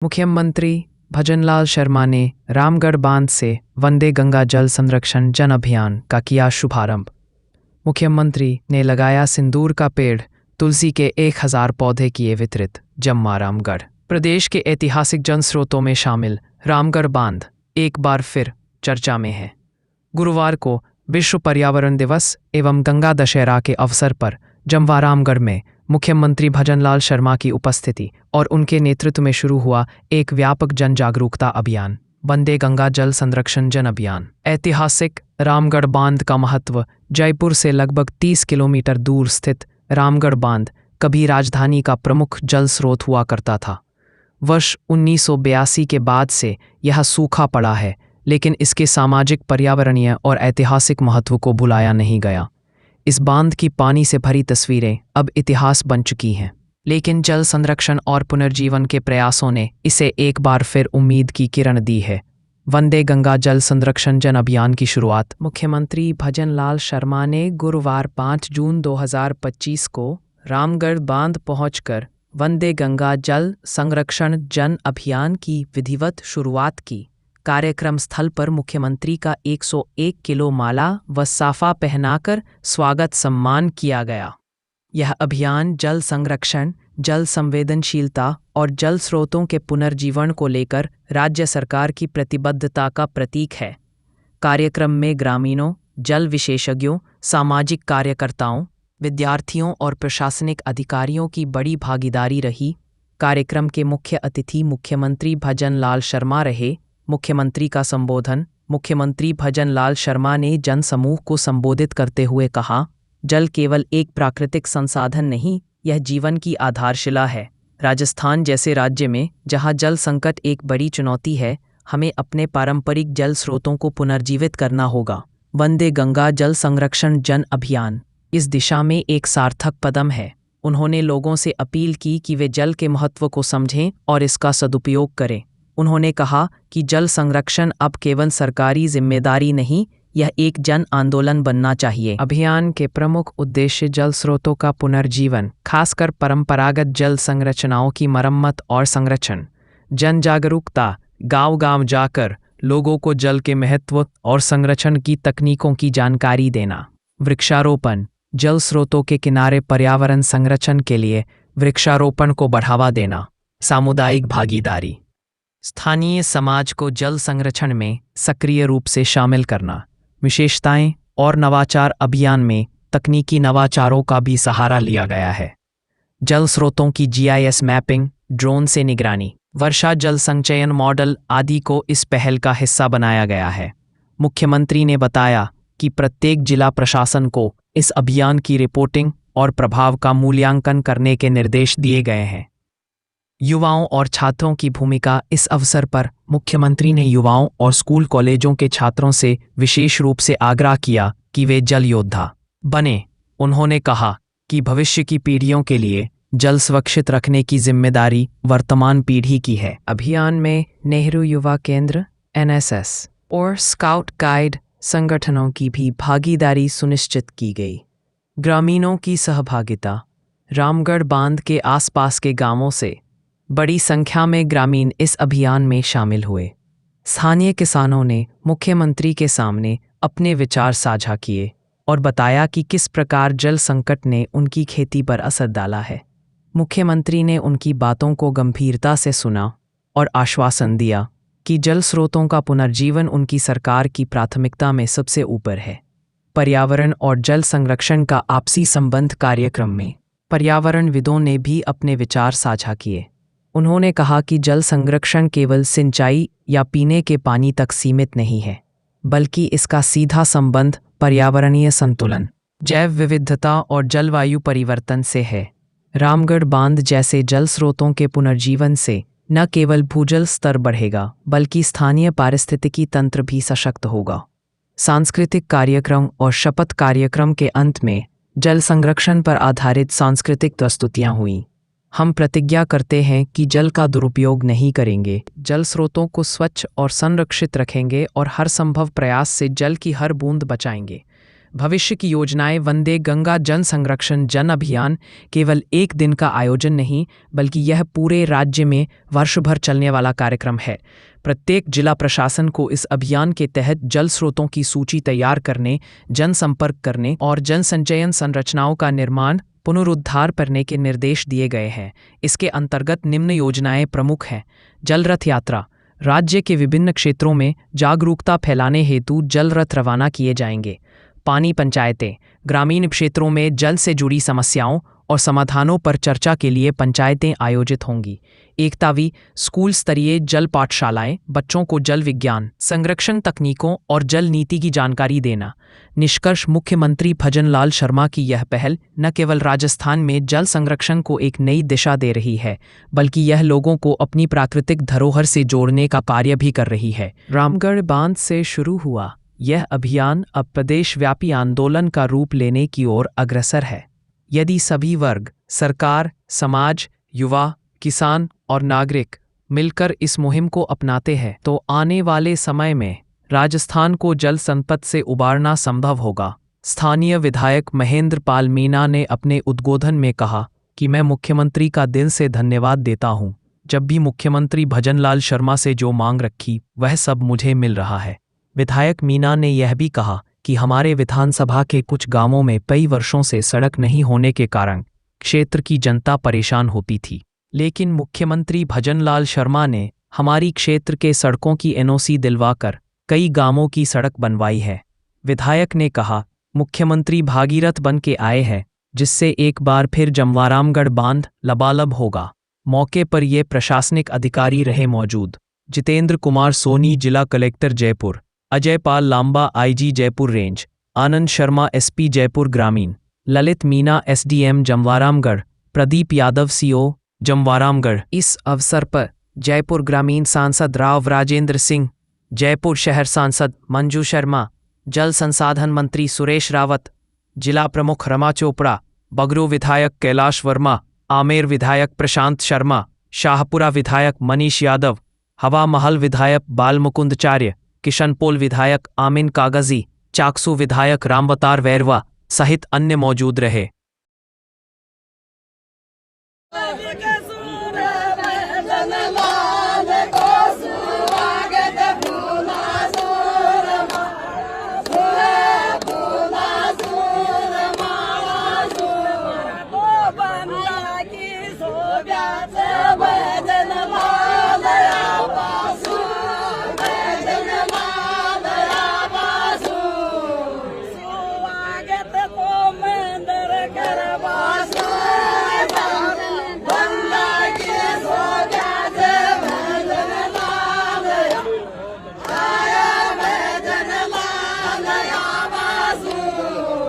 मुख्यमंत्री भजनलाल शर्मा ने रामगढ़ बांध से वंदे गंगा जल संरक्षण जन अभियान का किया शुभारंभ। मुख्यमंत्री ने लगाया सिंदूर का पेड़, तुलसी के 1000 पौधे किए वितरित। जम्मा रामगढ़ प्रदेश के ऐतिहासिक जन स्रोतों में शामिल रामगढ़ बांध एक बार फिर चर्चा में है। गुरुवार को विश्व पर्यावरण दिवस एवं गंगा दशहरा के अवसर पर जम्वा रामगढ़ में मुख्यमंत्री भजनलाल शर्मा की उपस्थिति और उनके नेतृत्व में शुरू हुआ एक व्यापक जन जागरूकता अभियान, वंदे गंगा जल संरक्षण जन अभियान। ऐतिहासिक रामगढ़ बांध का महत्व। जयपुर से लगभग 30 किलोमीटर दूर स्थित रामगढ़ बांध कभी राजधानी का प्रमुख जल स्रोत हुआ करता था। वर्ष 1982 के बाद से यह सूखा पड़ा है, लेकिन इसके सामाजिक, पर्यावरणीय और ऐतिहासिक महत्व को भुलाया नहीं गया। इस बांध की पानी से भरी तस्वीरें अब इतिहास बन चुकी हैं, लेकिन जल संरक्षण और पुनर्जीवन के प्रयासों ने इसे एक बार फिर उम्मीद की किरण दी है। वंदे गंगा जल संरक्षण जन अभियान की शुरुआत मुख्यमंत्री भजनलाल शर्मा ने गुरुवार 5 जून 2025 को रामगढ़ बांध पहुंचकर वंदे गंगा जल संरक्षण जन अभियान की विधिवत शुरुआत की। कार्यक्रम स्थल पर मुख्यमंत्री का 101 किलो माला व साफा पहनाकर स्वागत सम्मान किया गया। यह अभियान जल संरक्षण, जल संवेदनशीलता और जल स्रोतों के पुनर्जीवन को लेकर राज्य सरकार की प्रतिबद्धता का प्रतीक है। कार्यक्रम में ग्रामीणों, जल विशेषज्ञों, सामाजिक कार्यकर्ताओं, विद्यार्थियों और प्रशासनिक अधिकारियों की बड़ी भागीदारी रही। कार्यक्रम के मुख्य अतिथि मुख्यमंत्री भजनलाल शर्मा रहे। मुख्यमंत्री का संबोधन। मुख्यमंत्री भजनलाल शर्मा ने जनसमूह को संबोधित करते हुए कहा, जल केवल एक प्राकृतिक संसाधन नहीं, यह जीवन की आधारशिला है। राजस्थान जैसे राज्य में, जहां जल संकट एक बड़ी चुनौती है, हमें अपने पारंपरिक जल स्रोतों को पुनर्जीवित करना होगा। वंदे गंगा जल संरक्षण जन अभियान इस दिशा में एक सार्थक कदम है। उन्होंने लोगों से अपील की कि वे जल के महत्व को समझें और इसका सदुपयोग करें। उन्होंने कहा कि जल संरक्षण अब केवल सरकारी जिम्मेदारी नहीं, यह एक जन आंदोलन बनना चाहिए। अभियान के प्रमुख उद्देश्य जल स्रोतों का पुनर्जीवन, खासकर परंपरागत जल संरचनाओं की मरम्मत और संरक्षण। जन जागरूकता, गांव-गांव जाकर लोगों को जल के महत्व और संरक्षण की तकनीकों की जानकारी देना। वृक्षारोपण, जल स्रोतों के किनारे पर्यावरण संरक्षण के लिए वृक्षारोपण को बढ़ावा देना। सामुदायिक भागीदारी, स्थानीय समाज को जल संरक्षण में सक्रिय रूप से शामिल करना। विशेषताएं और नवाचार अभियान में तकनीकी नवाचारों का भी सहारा लिया गया है। जल स्रोतों की GIS मैपिंग, ड्रोन से निगरानी, वर्षा जल संचयन मॉडल आदि को इस पहल का हिस्सा बनाया गया है। मुख्यमंत्री ने बताया कि प्रत्येक जिला प्रशासन को इस अभियान की रिपोर्टिंग और प्रभाव का मूल्यांकन करने के निर्देश दिए गए हैं। युवाओं और छात्रों की भूमिका। इस अवसर पर मुख्यमंत्री ने युवाओं और स्कूल कॉलेजों के छात्रों से विशेष रूप से आग्रह किया कि वे जल योद्धा बने। उन्होंने कहा कि भविष्य की पीढ़ियों के लिए जल सुरक्षित रखने की जिम्मेदारी वर्तमान पीढ़ी की है। अभियान में नेहरू युवा केंद्र, NSS और स्काउट गाइड संगठनों की भी भागीदारी सुनिश्चित की गई। ग्रामीणों की सहभागिता। रामगढ़ बांध के आसपास के गांवों से बड़ी संख्या में ग्रामीण इस अभियान में शामिल हुए। स्थानीय किसानों ने मुख्यमंत्री के सामने अपने विचार साझा किए और बताया कि किस प्रकार जल संकट ने उनकी खेती पर असर डाला है। मुख्यमंत्री ने उनकी बातों को गंभीरता से सुना और आश्वासन दिया कि जल स्रोतों का पुनर्जीवन उनकी सरकार की प्राथमिकता में सबसे ऊपर है। पर्यावरण और जल संरक्षण का आपसी संबंध। कार्यक्रम में पर्यावरणविदों ने भी अपने विचार साझा किए। उन्होंने कहा कि जल संरक्षण केवल सिंचाई या पीने के पानी तक सीमित नहीं है, बल्कि इसका सीधा संबंध पर्यावरणीय संतुलन, जैव विविधता और जलवायु परिवर्तन से है। रामगढ़ बांध जैसे जल स्रोतों के पुनर्जीवन से न केवल भूजल स्तर बढ़ेगा, बल्कि स्थानीय पारिस्थितिकी तंत्र भी सशक्त होगा। सांस्कृतिक कार्यक्रम और शपथ कार्यक्रम के अंत में जल संरक्षण पर आधारित सांस्कृतिक प्रस्तुतियां हुईं। हम प्रतिज्ञा करते हैं कि जल का दुरुपयोग नहीं करेंगे, जल स्रोतों को स्वच्छ और संरक्षित रखेंगे और हर संभव प्रयास से जल की हर बूंद बचाएंगे। भविष्य की योजनाएं वंदे गंगा जल संरक्षण जन अभियान केवल एक दिन का आयोजन नहीं, बल्कि यह पूरे राज्य में वर्ष भर चलने वाला कार्यक्रम है। प्रत्येक जिला प्रशासन को इस अभियान के तहत जल स्रोतों की सूची तैयार करने, जनसंपर्क करने और जन संचयन संरचनाओं का निर्माण पुनरुद्धार करने के निर्देश दिए गए हैं। इसके अंतर्गत निम्न योजनाएं प्रमुख हैं। जल रथ यात्रा। राज्य के विभिन्न क्षेत्रों में जागरूकता फैलाने हेतु जल रथ रवाना किए जाएंगे। पानी पंचायतें। ग्रामीण क्षेत्रों में जल से जुड़ी समस्याओं और समाधानों पर चर्चा के लिए पंचायतें आयोजित होंगी। एकतावी स्कूल स्तरीय जल पाठशालाएं बच्चों को जल विज्ञान, संरक्षण तकनीकों और जल नीति की जानकारी देना। निष्कर्ष, मुख्यमंत्री भजनलाल शर्मा की यह पहल न केवल राजस्थान में जल संरक्षण को एक नई दिशा दे रही है, बल्कि यह लोगों को अपनी प्राकृतिक धरोहर से जोड़ने का कार्य भी कर रही है। रामगढ़ बांध से शुरू हुआ यह अभियान अब प्रदेशव्यापी आंदोलन का रूप लेने की ओर अग्रसर है। यदि सभी वर्ग, सरकार, समाज, युवा, किसान और नागरिक मिलकर इस मुहिम को अपनाते हैं तो आने वाले समय में राजस्थान को जल संकट से उबारना संभव होगा। स्थानीय विधायक महेंद्र पाल मीणा ने अपने उद्बोधन में कहा कि मैं मुख्यमंत्री का दिल से धन्यवाद देता हूं। जब भी मुख्यमंत्री भजनलाल शर्मा से जो मांग रखी वह सब मुझे मिल रहा है। विधायक मीणा ने यह भी कहा कि हमारे विधानसभा के कुछ गांवों में कई वर्षों से सड़क नहीं होने के कारण क्षेत्र की जनता परेशान होती थी, लेकिन मुख्यमंत्री भजनलाल शर्मा ने हमारी क्षेत्र के सड़कों की एनओसी दिलवाकर कई गांवों की सड़क बनवाई है। विधायक ने कहा, मुख्यमंत्री भागीरथ बन के आए हैं, जिससे एक बार फिर जमवारामगढ़ बांध लबालब होगा। मौके पर ये प्रशासनिक अधिकारी रहे मौजूद। जितेंद्र कुमार सोनी, जिला collector Jaipur, Ajay Pal Lamba, IG Jaipur range, Anand Sharma, SP Jaipur ग्रामीण, ललित मीणा, एसडीएम जमवारामगढ़, प्रदीप यादव, सीओ जमवारामगढ़। इस अवसर पर जयपुर ग्रामीण सांसद राव राजेंद्र सिंह, जयपुर शहर सांसद मंजू शर्मा, जल संसाधन मंत्री सुरेश रावत, जिला प्रमुख रमा चोपड़ा, बगरू विधायक कैलाश वर्मा, आमेर विधायक प्रशांत शर्मा, शाहपुरा विधायक मनीष यादव, हवा महल विधायक बालमुकुंदचार्य, किशनपोल विधायक आमिन कागजी, चाकसू विधायक रामवतार वैरवा सहित अन्य मौजूद रहे।